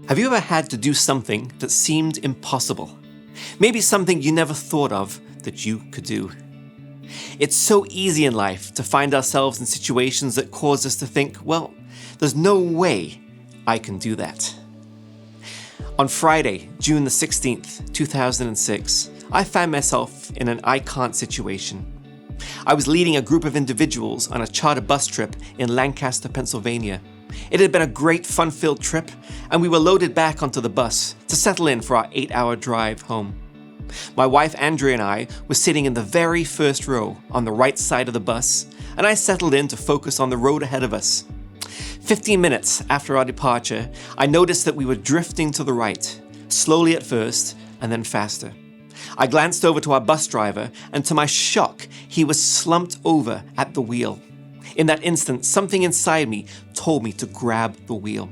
Have you ever had to do something that seemed impossible? Maybe something you never thought of that you could do. It's so easy in life to find ourselves in situations that cause us to think, well, there's no way I can do that. On Friday, June the 16th, 2006, I found myself in an I can't situation. I was leading a group of individuals on a charter bus trip in Lancaster, Pennsylvania. It had been a great fun-filled trip, and we were loaded back onto the bus to settle in for our 8-hour drive home. My wife Andrea and I were sitting in the very first row on the right side of the bus, and I settled in to focus on the road ahead of us. 15 minutes after our departure, I noticed that we were drifting to the right, slowly at first, and then faster. I glanced over to our bus driver, and to my shock, he was slumped over at the wheel. In that instant, something inside me told me to grab the wheel.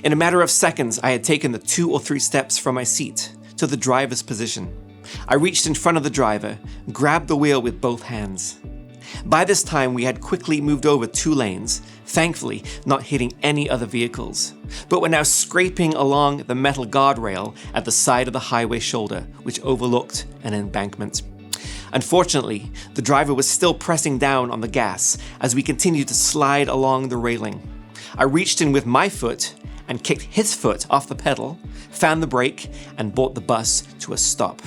In a matter of seconds, I had taken the 2 or 3 steps from my seat to the driver's position. I reached in front of the driver, grabbed the wheel with both hands. By this time, we had quickly moved over 2 lanes, thankfully not hitting any other vehicles, but were now scraping along the metal guardrail at the side of the highway shoulder, which overlooked an embankment. Unfortunately, the driver was still pressing down on the gas as we continued to slide along the railing. I reached in with my foot and kicked his foot off the pedal, found the brake, and brought the bus to a stop.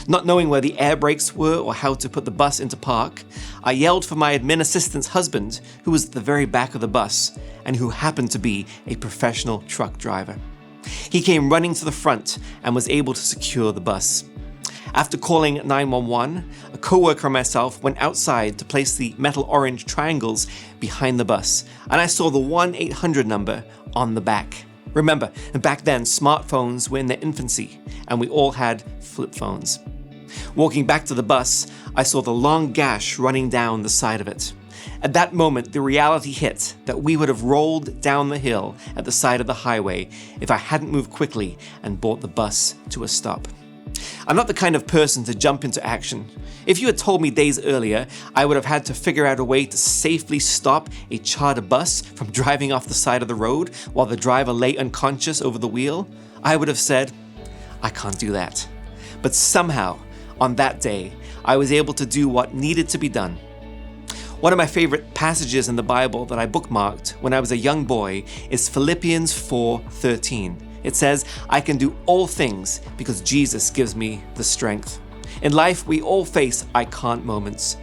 Not knowing where the air brakes were or how to put the bus into park, I yelled for my admin assistant's husband, who was at the very back of the bus and who happened to be a professional truck driver. He came running to the front and was able to secure the bus. After calling 911, a coworker and myself went outside to place the metal orange triangles behind the bus, and I saw the 1-800 number on the back. Remember, back then smartphones were in their infancy, and we all had flip phones. Walking back to the bus, I saw the long gash running down the side of it. At that moment, the reality hit that we would have rolled down the hill at the side of the highway if I hadn't moved quickly and brought the bus to a stop. I'm not the kind of person to jump into action. If you had told me days earlier I would have had to figure out a way to safely stop a charter bus from driving off the side of the road while the driver lay unconscious over the wheel, I would have said, I can't do that. But somehow, on that day, I was able to do what needed to be done. One of my favorite passages in the Bible that I bookmarked when I was a young boy is Philippians 4:13. It says, I can do all things because Jesus gives me the strength. In life, we all face I can't moments.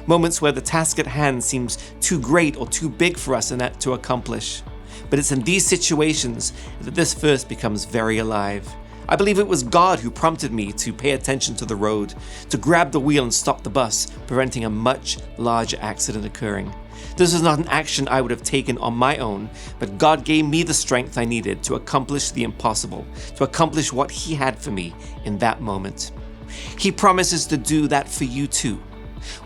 Moments where the task at hand seems too great or too big for us to accomplish. But it's in these situations that this verse becomes very alive. I believe it was God who prompted me to pay attention to the road, to grab the wheel and stop the bus, preventing a much larger accident occurring. This was not an action I would have taken on my own, but God gave me the strength I needed to accomplish the impossible, to accomplish what He had for me in that moment. He promises to do that for you too.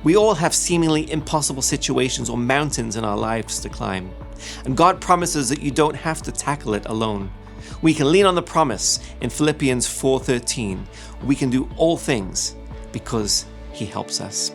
We all have seemingly impossible situations or mountains in our lives to climb, and God promises that you don't have to tackle it alone. We can lean on the promise in Philippians 4:13. We can do all things because He helps us.